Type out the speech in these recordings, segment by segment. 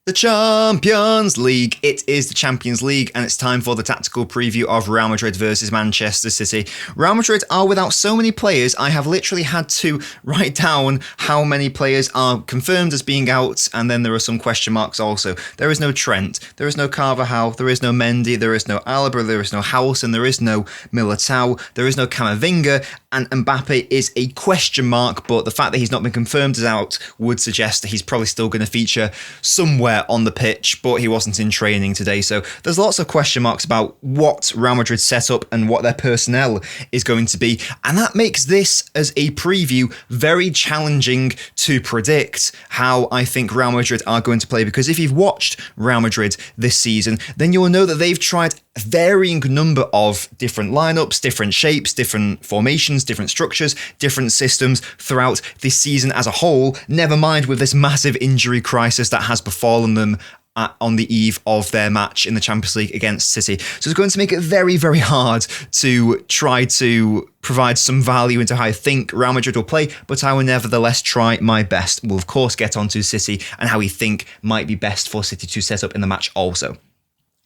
The Champions League. It is the Champions League, and it's time for the tactical preview of Real Madrid versus Manchester City. Real Madrid are without so many players, I have literally had to write down how many players are confirmed as being out, and then there are some question marks also. There is no Trent, there is no Carvajal, there is no Mendy, there is no Alaba, there is no Haaland, there is no Militao, there is no Camavinga, and Mbappe is a question mark, but the fact that he's not been confirmed as out would suggest that he's probably still going to feature somewhere on the pitch, but he wasn't in training today. So there's lots of question marks about what Real Madrid's setup and what their personnel is going to be. And that makes this, as a preview, very challenging to predict how I think Real Madrid are going to play. Because if you've watched Real Madrid this season, then you'll know that they've tried a varying number of different lineups, different shapes, different formations, different structures, different systems throughout this season as a whole, never mind with this massive injury crisis that has befallen them on the eve of their match in the Champions League against City. So it's going to make it very, very hard to try to provide some value into how I think Real Madrid will play, but I will nevertheless try my best. We'll of course get onto City and how we think might be best for City to set up in the match also.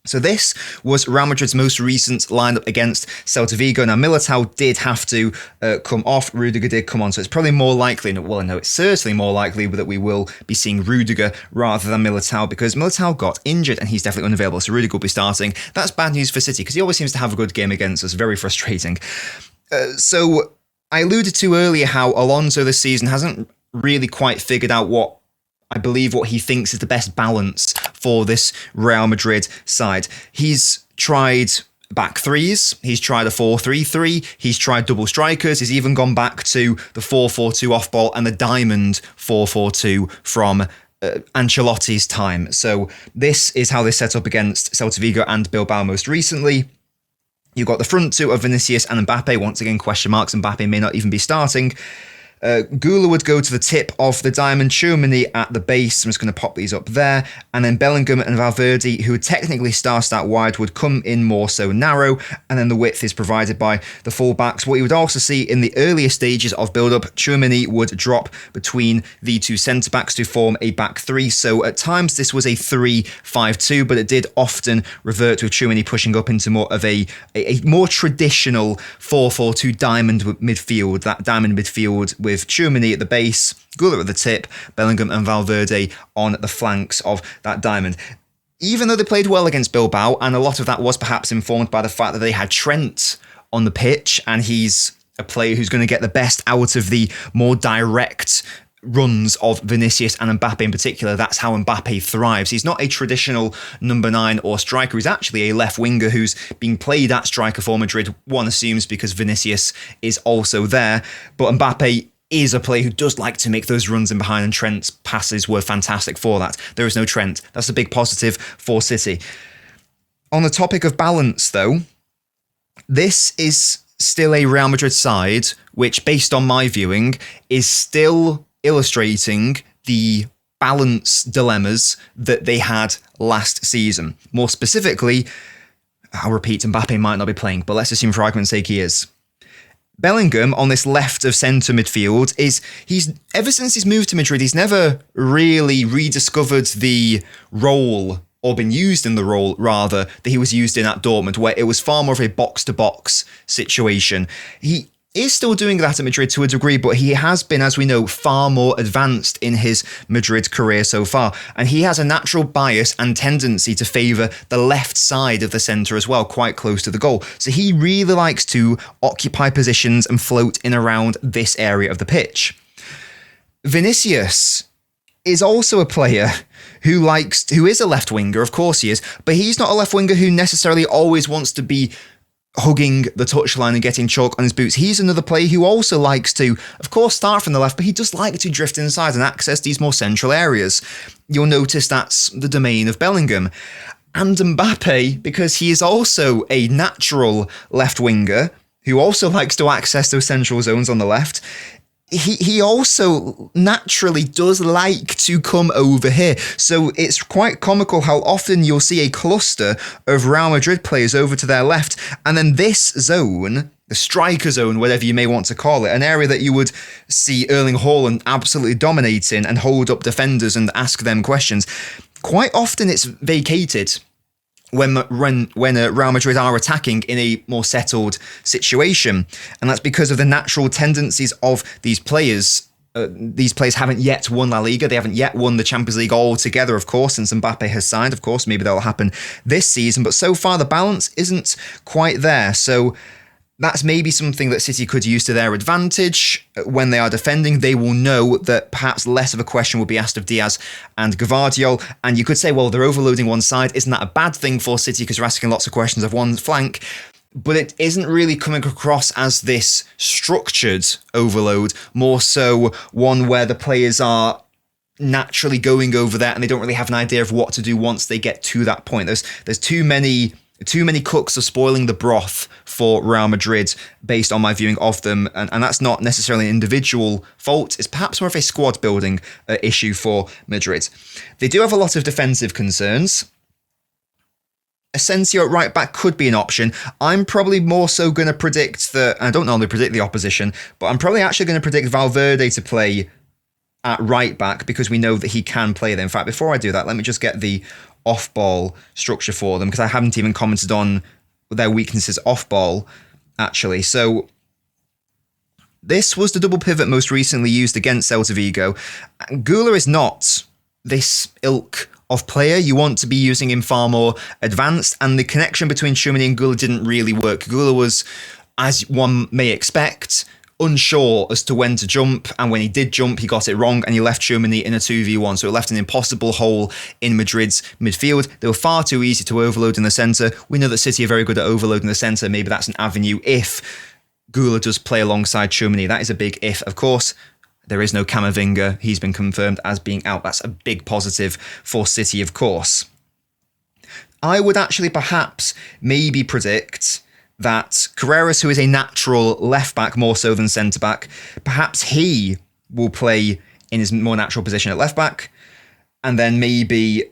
So this was Real Madrid's most recent lineup against Celta Vigo. Now, Militao did have to come off. Rudiger did come on. So it's probably more likely, well, no, it's certainly more likely that we will be seeing Rudiger rather than Militao, because Militao got injured and he's definitely unavailable. So Rudiger will be starting. That's bad news for City because he always seems to have a good game against us. Very frustrating. So I alluded to earlier how Alonso this season hasn't really quite figured out what he thinks is the best balance for this Real Madrid side. He's tried back threes, he's tried a 4-3-3, he's tried double strikers, he's even gone back to the 4-4-2 off ball and the diamond 4-4-2 from Ancelotti's time. So this is how they set up against Celta Vigo and Bilbao most recently. You've got the front two of Vinicius and Mbappe. Once again, question marks. Mbappe may not even be starting. Gula would go to the tip of the diamond, Tchouaméni at the base. I'm just going to pop these up there. And then Bellingham and Valverde, who would technically start out wide, would come in more so narrow. And then the width is provided by the fullbacks. What you would also see in the earlier stages of build-up, Tchouaméni would drop between the two centre-backs to form a back three. So at times this was a 3-5-2, but it did often revert with Tchouaméni pushing up into more of a more traditional 4-4-2 diamond midfield. That diamond midfield with Tchouaméni at the base, Gula at the tip, Bellingham and Valverde on the flanks of that diamond. Even though they played well against Bilbao, and a lot of that was perhaps informed by the fact that they had Trent on the pitch, and he's a player who's going to get the best out of the more direct runs of Vinicius and Mbappe in particular. That's how Mbappe thrives. He's not a traditional number 9 or striker. He's actually a left winger who's being played at striker for Madrid, one assumes because Vinicius is also there. But Mbappe is a player who does like to make those runs in behind, and Trent's passes were fantastic for that. There is no Trent. That's a big positive for City. On the topic of balance, though, this is still a Real Madrid side which, based on my viewing, is still illustrating the balance dilemmas that they had last season. More specifically, I'll repeat, Mbappe might not be playing, but let's assume for argument's sake he is. Bellingham on this left of centre midfield he's ever since he's moved to Madrid, he's never really rediscovered the role, or been used in the role rather, that he was used in at Dortmund, where it was far more of a box-to-box situation. He is still doing that at Madrid to a degree, but he has been, as we know, far more advanced in his Madrid career so far. And he has a natural bias and tendency to favour the left side of the centre as well, quite close to the goal. So he really likes to occupy positions and float in around this area of the pitch. Vinicius is also a player who is a left winger, of course he is, but he's not a left winger who necessarily always wants to be hugging the touchline and getting chalk on his boots. He's another player who also likes to, of course, start from the left, but he does like to drift inside and access these more central areas. You'll notice that's the domain of Bellingham. And Mbappe, because he is also a natural left winger who also likes to access those central zones on the left, he also naturally does like to come over here. So it's quite comical how often you'll see a cluster of Real Madrid players over to their left, and then this zone, the striker zone, whatever you may want to call it, an area that you would see Erling Haaland absolutely dominating and hold up defenders and ask them questions. quite often it's vacated when Real Madrid are attacking in a more settled situation. And that's because of the natural tendencies of these players. These players haven't yet won La Liga. They haven't yet won the Champions League altogether, of course, since Mbappe has signed. Of course, maybe that will happen this season. But so far, the balance isn't quite there. So that's maybe something that City could use to their advantage. When they are defending, they will know that perhaps less of a question will be asked of Diaz and Guardiola. And you could say, well, they're overloading one side. Isn't that a bad thing for City because they're asking lots of questions of one flank? But it isn't really coming across as this structured overload, more so one where the players are naturally going over there and they don't really have an idea of what to do once they get to that point. There's too many cooks are spoiling the broth for Real Madrid based on my viewing of them, and that's not necessarily an individual fault. It's perhaps more of a squad building issue for Madrid. They do have a lot of defensive concerns. Asensio at right back could be an option. I'm probably more so going to predict that, I don't normally predict the opposition, but I'm probably actually going to predict Valverde to play at right back because we know that he can play there. In fact, before I do that, let me just get the off-ball structure for them because I haven't even commented on their weaknesses off-ball, actually. So this was the double pivot most recently used against Celta Vigo. Gula is not this ilk of player. You want to be using him far more advanced, and the connection between Tchouaméni and Gula didn't really work. Gula was, as one may expect, unsure as to when to jump, and when he did jump, he got it wrong, and he left Tchouaméni in a 2v1, so it left an impossible hole in Madrid's midfield. They were far too easy to overload in the centre. We know that City are very good at overloading the centre. Maybe that's an avenue if Gula does play alongside Tchouaméni. That is a big if, of course. There is no Camavinga. He's been confirmed as being out. That's a big positive for City, of course. I would actually perhaps maybe predict that Carreras, who is a natural left-back more so than centre-back, perhaps he will play in his more natural position at left-back, and then maybe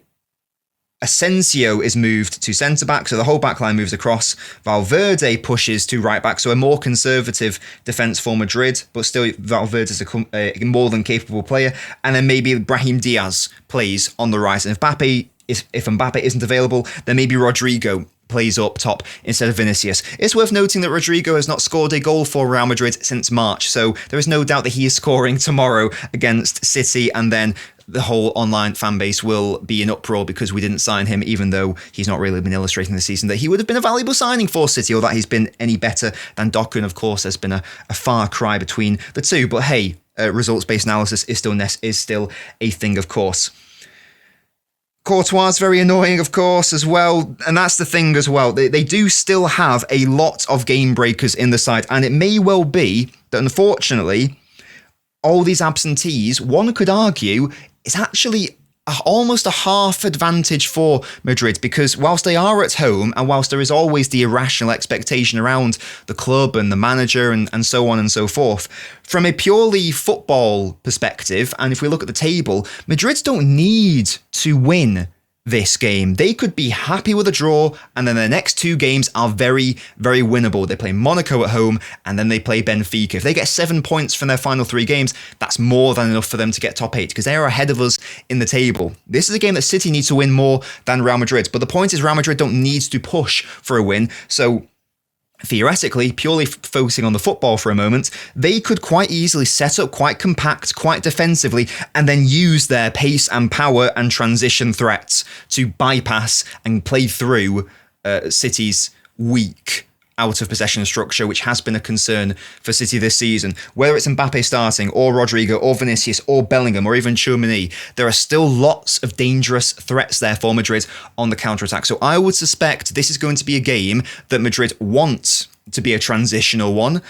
Asensio is moved to centre-back, so the whole backline moves across. Valverde pushes to right-back, so a more conservative defence for Madrid, but still Valverde is a more than capable player. And then maybe Brahim Diaz plays on the right. And if Mbappe isn't available, then maybe Rodrigo plays up top instead of Vinicius. It's worth noting that Rodrigo has not scored a goal for Real Madrid since March, so there is no doubt that he is scoring tomorrow against City, and then the whole online fan base will be in uproar because we didn't sign him, even though he's not really been illustrating this season that he would have been a valuable signing for City, or that he's been any better than Doku. And of course, there's been a far cry between the two. But hey, results-based analysis is still a thing, of course. Courtois is very annoying, of course, as well. And that's the thing as well. They do still have a lot of game breakers in the side. And it may well be that, unfortunately, all these absentees, one could argue, is actually almost a half advantage for Madrid, because whilst they are at home and whilst there is always the irrational expectation around the club and the manager and so on and so forth, from a purely football perspective, and if we look at the table, Madrid don't need to win this game. They could be happy with a draw, and then their next two games are very, very winnable. They play Monaco at home, and then they play Benfica. If they get 7 points from their final three games, that's more than enough for them to get top 8, because they are ahead of us in the table. This is a game that City needs to win more than Real Madrid, but the point is Real Madrid don't need to push for a win, so theoretically, purely focusing on the football for a moment, they could quite easily set up quite compact, quite defensively, and then use their pace and power and transition threats to bypass and play through City's weak out of possession structure, which has been a concern for City this season. Whether it's Mbappe starting, or Rodrigo, or Vinicius, or Bellingham, or even Tchouaméni, there are still lots of dangerous threats there for Madrid on the counter-attack. So I would suspect this is going to be a game that Madrid wants to be a transitional one,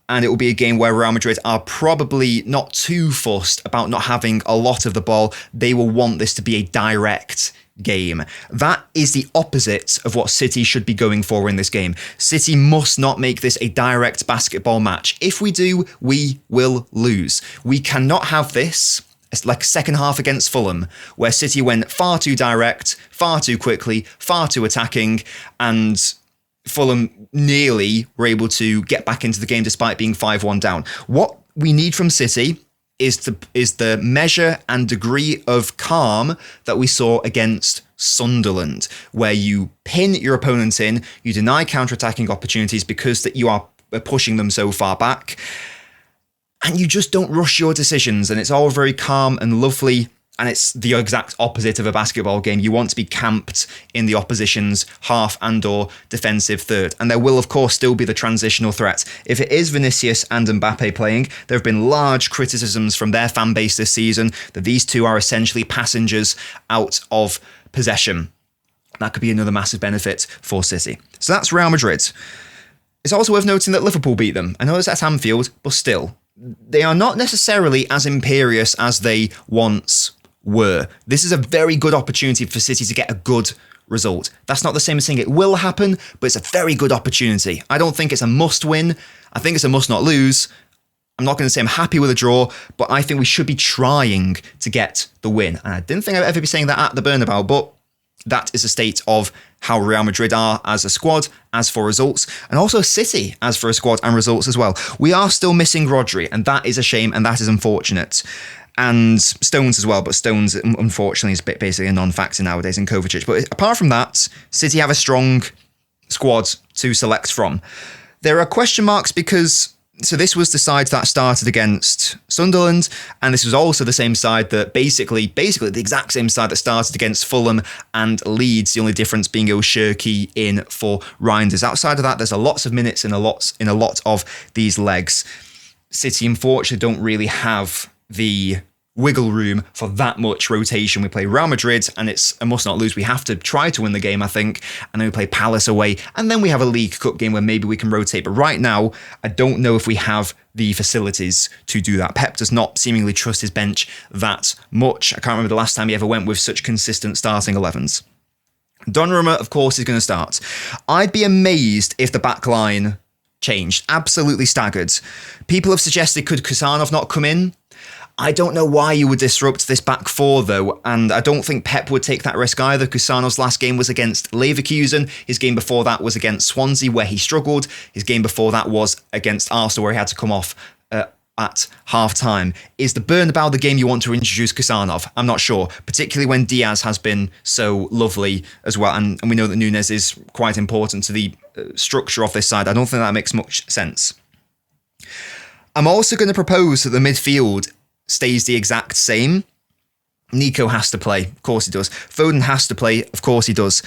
and it will be a game where Real Madrid are probably not too fussed about not having a lot of the ball. They will want this to be a direct game. That is the opposite of what City should be going for in this game. City must not make this a direct basketball match. If we do, we will lose. We cannot have this. It's like second half against Fulham, where City went far too direct, far too quickly, far too attacking, and Fulham nearly were able to get back into the game despite being 5-1 down. What we need from City is the measure and degree of calm that we saw against Sunderland, where you pin your opponent in, you deny counter-attacking opportunities because that you are pushing them so far back, and you just don't rush your decisions, and it's all very calm and lovely. And it's the exact opposite of a basketball game. You want to be camped in the opposition's half and or defensive third. And there will, of course, still be the transitional threat. If it is Vinicius and Mbappe playing, there have been large criticisms from their fan base this season that these two are essentially passengers out of possession. That could be another massive benefit for City. So that's Real Madrid. It's also worth noting that Liverpool beat them. I know it's at Anfield, but still, they are not necessarily as imperious as they once were. This is a very good opportunity for City to get a good result. That's not the same as saying it will happen, but it's a very good opportunity. I don't think it's a must win. I think it's a must not lose. I'm not going to say I'm happy with a draw, but I think we should be trying to get the win. And I didn't think I'd ever be saying that at the Bernabeu, but that is a state of how Real Madrid are as a squad, as for results, and also City as for a squad and results as well. We are still missing Rodri, and that is a shame, and that is unfortunate. And Stones as well, but Stones, unfortunately, is basically a non-factor nowadays in Kovacic. But apart from that, City have a strong squad to select from. There are question marks because, so this was the side that started against Sunderland, and this was also the same side that basically the exact same side that started against Fulham and Leeds, the only difference being it was Shirky in for Reinders. Outside of that, there's lots of minutes in a lot of these legs. City, unfortunately, don't really have the wiggle room for that much rotation. We play Real Madrid and it's a must not lose. We have to try to win the game, I think, and then we play Palace away, and then we have a League Cup game where maybe we can rotate. But right now, I don't know if we have the facilities to do that. Pep does not seemingly trust his bench that much. I can't remember the last time he ever went with such consistent starting 11s. Donnarumma, of course, is going to start. I'd be amazed if the back line changed. Absolutely staggered. People have suggested, could Kusanov not come in? I don't know why you would disrupt this back four, though, and I don't think Pep would take that risk either. Kusanov's last game was against Leverkusen. His game before that was against Swansea, where he struggled. His game before that was against Arsenal, where he had to come off at half-time. Is the Bernabeu the game you want to introduce Kusanov? I'm not sure, particularly when Diaz has been so lovely as well, and we know that Nunes is quite important to the structure of this side. I don't think that makes much sense. I'm also going to propose that the midfield stays the exact same. Nico has to play, of course he does. Foden has to play, of course he does.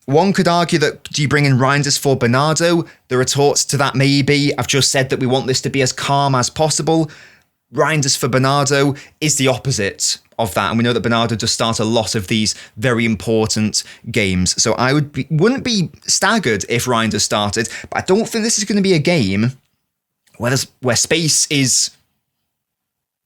One could argue that, do you bring in Reinders for Bernardo? The retorts to that maybe. I've just said that we want this to be as calm as possible. Reinders for Bernardo is the opposite of that, and we know that Bernardo does start a lot of these very important games. So I wouldn't be staggered if Reinders started, but I don't think this is going to be a game where space is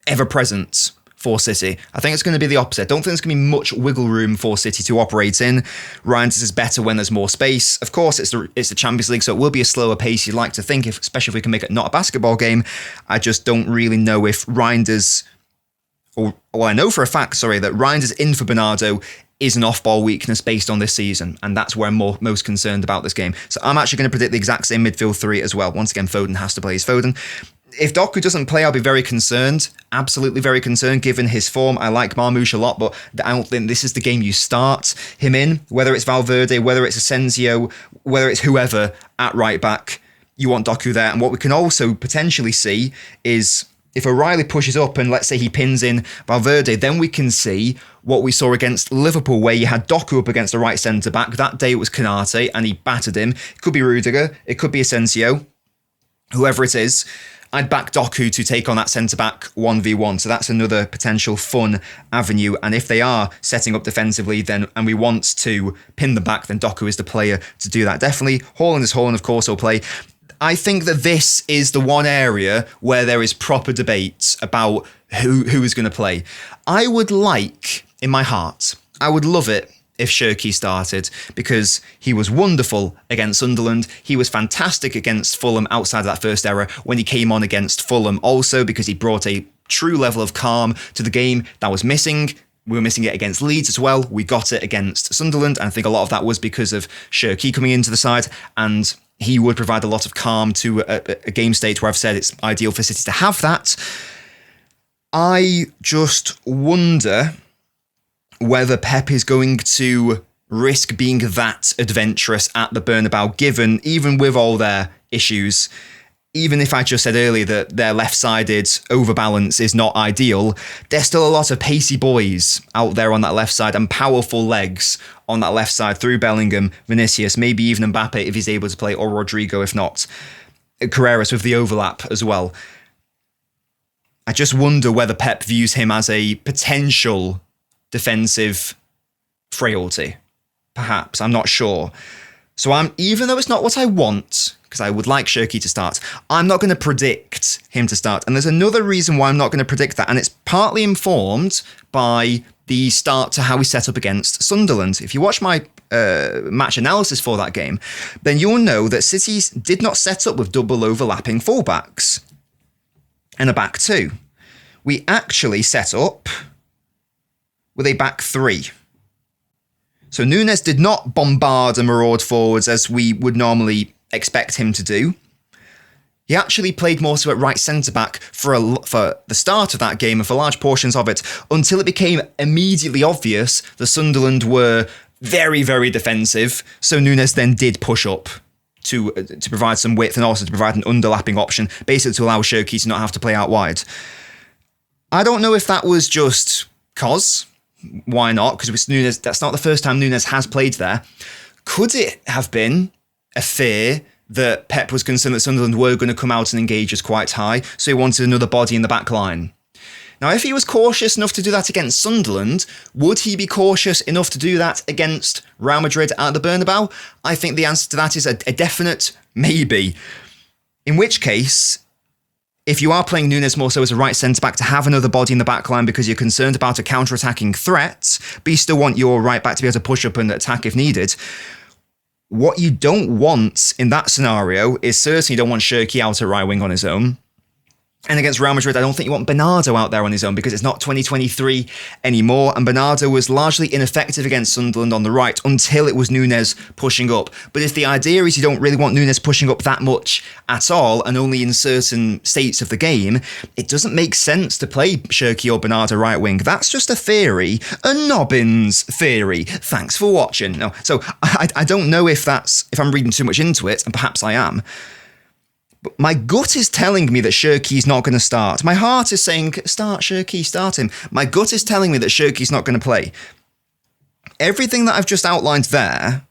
ever present for City. I think it's going to be the opposite. I don't think there's going to be much wiggle room for City to operate in. Reinders is better when there's more space. Of course, it's the Champions League, so it will be a slower pace, you'd like to think, especially if we can make it not a basketball game. I just don't really know if Reinders, I know for a fact, that Reinders in for Bernardo is an off-ball weakness based on this season, and that's where I'm most concerned about this game. So I'm actually going to predict the exact same midfield three as well. Once again, Foden has to play as Foden. If Doku doesn't play, I'll be very concerned. Absolutely very concerned, given his form. I like Marmoush a lot, but I don't think this is the game you start him in. Whether it's Valverde, whether it's Asensio, whether it's whoever at right back, you want Doku there. And what we can also potentially see is if O'Reilly pushes up and let's say he pins in Valverde, then we can see what we saw against Liverpool, where you had Doku up against the right centre-back. That day it was Canate, and he battered him. It could be Rudiger, it could be Asensio, whoever it is. I'd back Doku to take on that centre-back 1v1. So that's another potential fun avenue. And if they are setting up defensively, then and we want to pin them back, then Doku is the player to do that. Definitely. Haaland is Haaland, of course, will play. I think that this is the one area where there is proper debate about who is going to play. I would like, in my heart, I would love it if Shirky started, because he was wonderful against Sunderland. He was fantastic against Fulham outside of that first error when he came on against Fulham, also because he brought a true level of calm to the game that was missing. We were missing it against Leeds as well. We got it against Sunderland, and I think a lot of that was because of Shirky coming into the side, and he would provide a lot of calm to a game state where I've said it's ideal for City to have that. I just wonder whether Pep is going to risk being that adventurous at the Bernabeu, given, even with all their issues, even if I just said earlier that their left-sided overbalance is not ideal, there's still a lot of pacey boys out there on that left side and powerful legs on that left side through Bellingham, Vinicius, maybe even Mbappe if he's able to play, or Rodrigo if not. Carreras with the overlap as well. I just wonder whether Pep views him as a potential defensive frailty. Perhaps, I'm not sure. So even though it's not what I want, because I would like Cherki to start, I'm not going to predict him to start. And there's another reason why I'm not going to predict that, and it's partly informed by the start to how we set up against Sunderland. If you watch my match analysis for that game, then you'll know that City did not set up with double overlapping fullbacks and a back two. We actually set up with a back three. So Nunes did not bombard and maraud forwards as we would normally expect him to do. He actually played more so at right centre-back for the start of that game and for large portions of it, until it became immediately obvious that Sunderland were very, very defensive. So Nunes then did push up to provide some width and also to provide an underlapping option, basically to allow Cherki to not have to play out wide. I don't know if that was just cause. Why not? Because Nunes, that's not the first time Nunes has played there. Could it have been a fear that Pep was concerned that Sunderland were going to come out and engage us quite high, so he wanted another body in the back line? Now, if he was cautious enough to do that against Sunderland, would he be cautious enough to do that against Real Madrid at the Bernabeu? I think the answer to that is a definite maybe. In which case, if you are playing Nunes more so as a right centre-back to have another body in the back line because you're concerned about a counter-attacking threat, but you still want your right back to be able to push up and attack if needed, what you don't want in that scenario is certainly you don't want Cherki out at right wing on his own. And against Real Madrid, I don't think you want Bernardo out there on his own because it's not 2023 anymore. And Bernardo was largely ineffective against Sunderland on the right until it was Nunes pushing up. But if the idea is you don't really want Nunes pushing up that much at all and only in certain states of the game, it doesn't make sense to play Cherki or Bernardo right wing. That's just a theory, a Nobbins theory. Thanks for watching. No, so I don't know if I'm reading too much into it, and perhaps I am. But my gut is telling me that Cherki's not going to start. My heart is saying, start Cherki, start him. My gut is telling me that Cherki's not going to play. Everything that I've just outlined there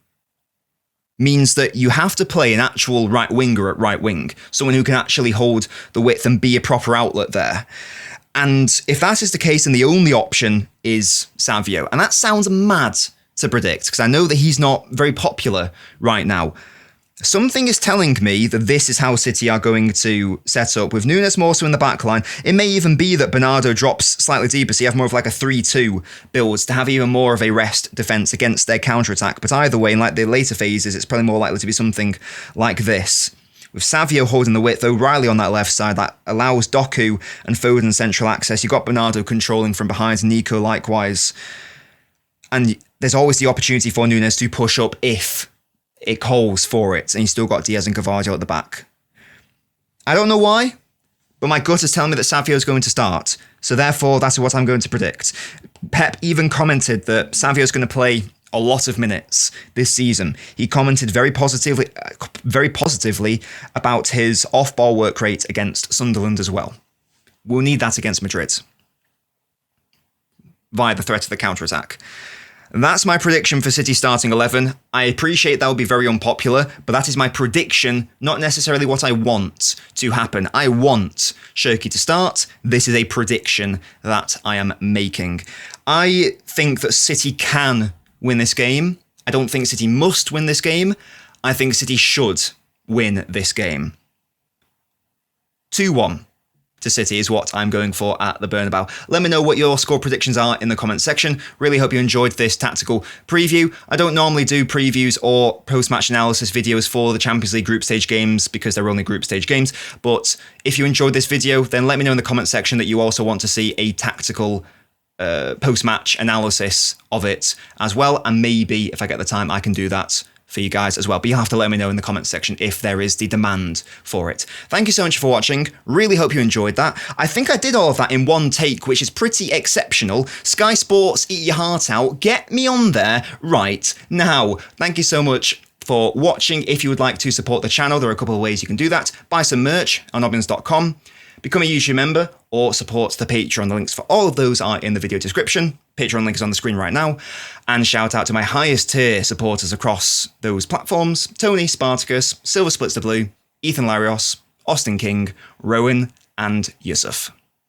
means that you have to play an actual right winger at right wing, someone who can actually hold the width and be a proper outlet there. And if that is the case, then the only option is Savio. And that sounds mad to predict, because I know that he's not very popular right now. Something is telling me that this is how City are going to set up, with Nunes more so in the back line. It may even be that Bernardo drops slightly deeper, so you have more of like a 3-2 build to have even more of a rest defence against their counter-attack. But either way, in like the later phases, it's probably more likely to be something like this. With Savio holding the width, O'Reilly on that left side, that allows Doku and Foden central access. You've got Bernardo controlling from behind, Nico likewise. And there's always the opportunity for Nunes to push up if it calls for it, and you still got Diaz and Guardiola at the back. I don't know why, but my gut is telling me that Savio is going to start, so therefore that's what I'm going to predict. Pep even commented that Savio is going to play a lot of minutes this season. He commented very positively about his off-ball work rate against Sunderland as well. We'll need that against Madrid via the threat of the counter-attack. That's my prediction for City starting 11. I appreciate that will be very unpopular, but that is my prediction, not necessarily what I want to happen. I want Cherki to start. This is a prediction that I am making. I think that City can win this game. I don't think City must win this game. I think City should win this game. 2-1. To City is what I'm going for at the Bernabeu. Let me know what your score predictions are in the comments section. Really hope you enjoyed this tactical preview. I don't normally do previews or post-match analysis videos for the Champions League group stage games because they're only group stage games. But if you enjoyed this video, then let me know in the comments section that you also want to see a tactical post-match analysis of it as well. And maybe, if I get the time, I can do that for you guys as well. But you have to let me know in the comments section if there is the demand for it. Thank you so much for watching. Really hope you enjoyed that. I think I did all of that in one take, which is pretty exceptional. Sky Sports, eat your heart out. Get me on there right now. Thank you so much for watching. If you would like to support the channel, there are a couple of ways you can do that. Buy some merch on LNobbins.com. Become a YouTube member or support the Patreon. The links for all of those are in the video description. Patreon link is on the screen right now. And shout out to my highest tier supporters across those platforms: Tony, Spartacus, Silver Splits the Blue, Ethan Larios, Austin King, Rowan, and Yusuf.